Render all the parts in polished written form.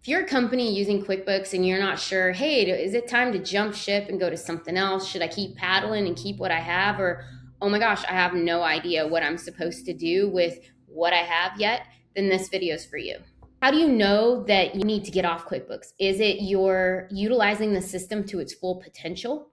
If you're a company using QuickBooks and you're not sure, hey, is it time to jump ship and go to something else? Should I keep paddling and keep what I have? Or, oh my gosh, I have no idea what I'm supposed to do with what I have yet, then this video is for you. How do you know that you need to get off QuickBooks? Is it you're utilizing the system to its full potential?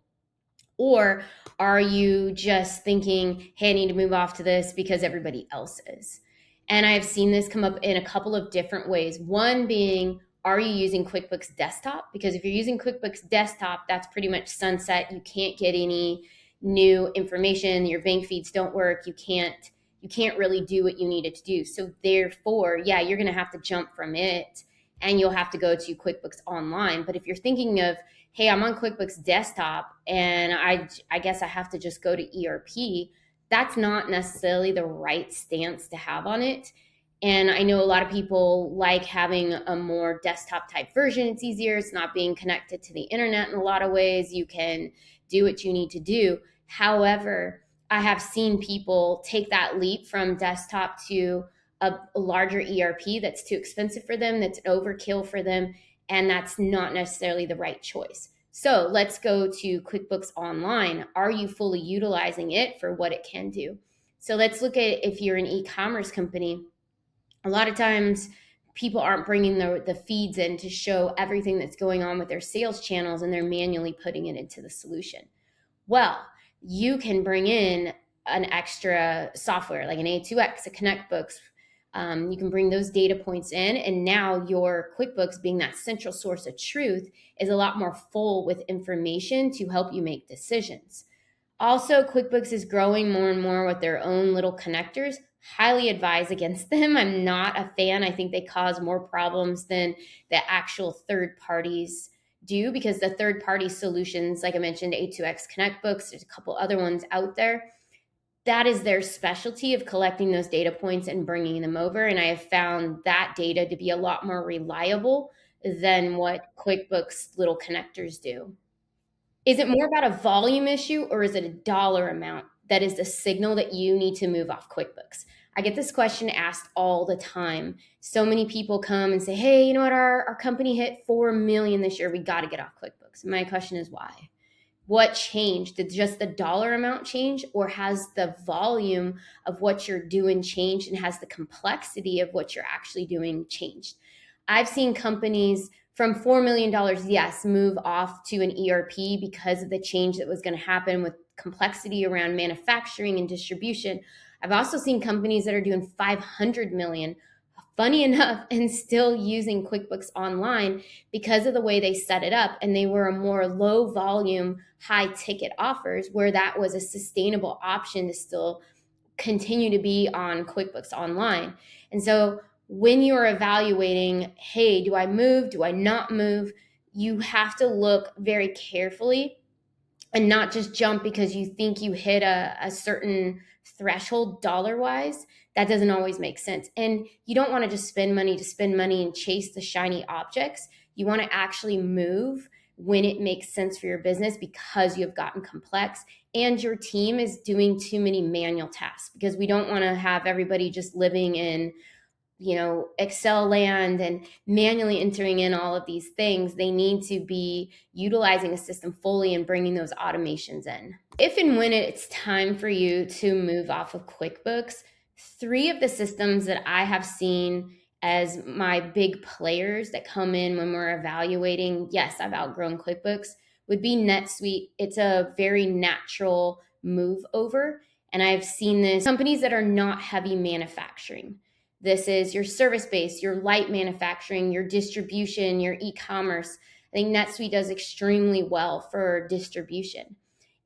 Or are you just thinking, hey, I need to move off to this because everybody else is? And I've seen this come up in a couple of different ways. One being, are you using QuickBooks Desktop? Because if you're using QuickBooks Desktop, that's pretty much sunset. You can't get any new information. Your bank feeds don't work. You can't really do what you needed to do. So therefore, yeah, you're going to have to jump from it and you'll have to go to QuickBooks Online. But if you're thinking of, hey, I'm on QuickBooks Desktop and I guess I have to just go to ERP, that's not necessarily the right stance to have on it. And I know a lot of people like having a more desktop type version. It's easier. It's not being connected to the internet in a lot of ways. You can do what you need to do. However, I have seen people take that leap from desktop to a larger ERP that's too expensive for them, that's overkill for them, and that's not necessarily the right choice. So let's go to QuickBooks Online. Are you fully utilizing it for what it can do? So let's look at if you're an e-commerce company. A lot of times people aren't bringing the feeds in to show everything that's going on with their sales channels, and they're manually putting it into the solution. Well, you can bring in an extra software like an A2X, a ConnectBooks. You can bring those data points in, and now your QuickBooks, being that central source of truth, is a lot more full with information to help you make decisions. Also, QuickBooks is growing more and more with their own little connectors. Highly advise against them. I'm not a fan. I think they cause more problems than the actual third parties do, because the third party solutions, like I mentioned, A2X ConnectBooks, there's a couple other ones out there. That is their specialty of collecting those data points and bringing them over. And I have found that data to be a lot more reliable than what QuickBooks little connectors do. Is it more about a volume issue, or is it a dollar amount that is the signal that you need to move off QuickBooks? I get this question asked all the time. So many people come and say, hey, you know what, our company hit 4 million this year. We got to get off QuickBooks. And my question is why? What changed? Did just the dollar amount change, or has the volume of what you're doing changed, and has the complexity of what you're actually doing changed? I've seen companies from $4 million, yes, move off to an ERP because of the change that was going to happen with complexity around manufacturing and distribution. I've also seen companies that are doing 500 million, funny enough, and still using QuickBooks Online because of the way they set it up. And they were a more low volume, high ticket offers, where that was a sustainable option to still continue to be on QuickBooks Online. And so when you're evaluating, hey, do I move? Do I not move? You have to look very carefully and not just jump because you think you hit a certain threshold dollar wise. That doesn't always make sense. And you don't want to just spend money to spend money and chase the shiny objects. You want to actually move when it makes sense for your business, because you've gotten complex and your team is doing too many manual tasks, because we don't want to have everybody just living in Excel land and manually entering in all of these things. They need to be utilizing a system fully and bringing those automations in. If and when it's time for you to move off of QuickBooks, 3 of the systems that I have seen as my big players that come in when we're evaluating, yes, I've outgrown QuickBooks, would be NetSuite. It's a very natural move over. And I've seen this companies that are not heavy manufacturing. This is your service base, your light manufacturing, your distribution, your e-commerce. I think NetSuite does extremely well for distribution.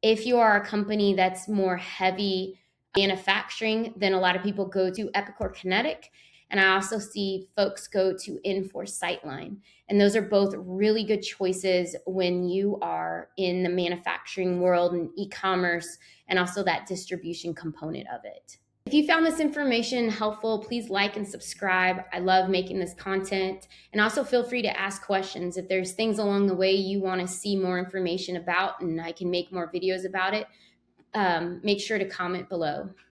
If you are a company that's more heavy manufacturing, then a lot of people go to Epic or Kinetic. And I also see folks go to Infor Sightline. And those are both really good choices when you are in the manufacturing world and e-commerce, and also that distribution component of it. If you found this information helpful, please like and subscribe. I love making this content. And also feel free to ask questions. If there's things along the way you want to see more information about and I can make more videos about it, make sure to comment below.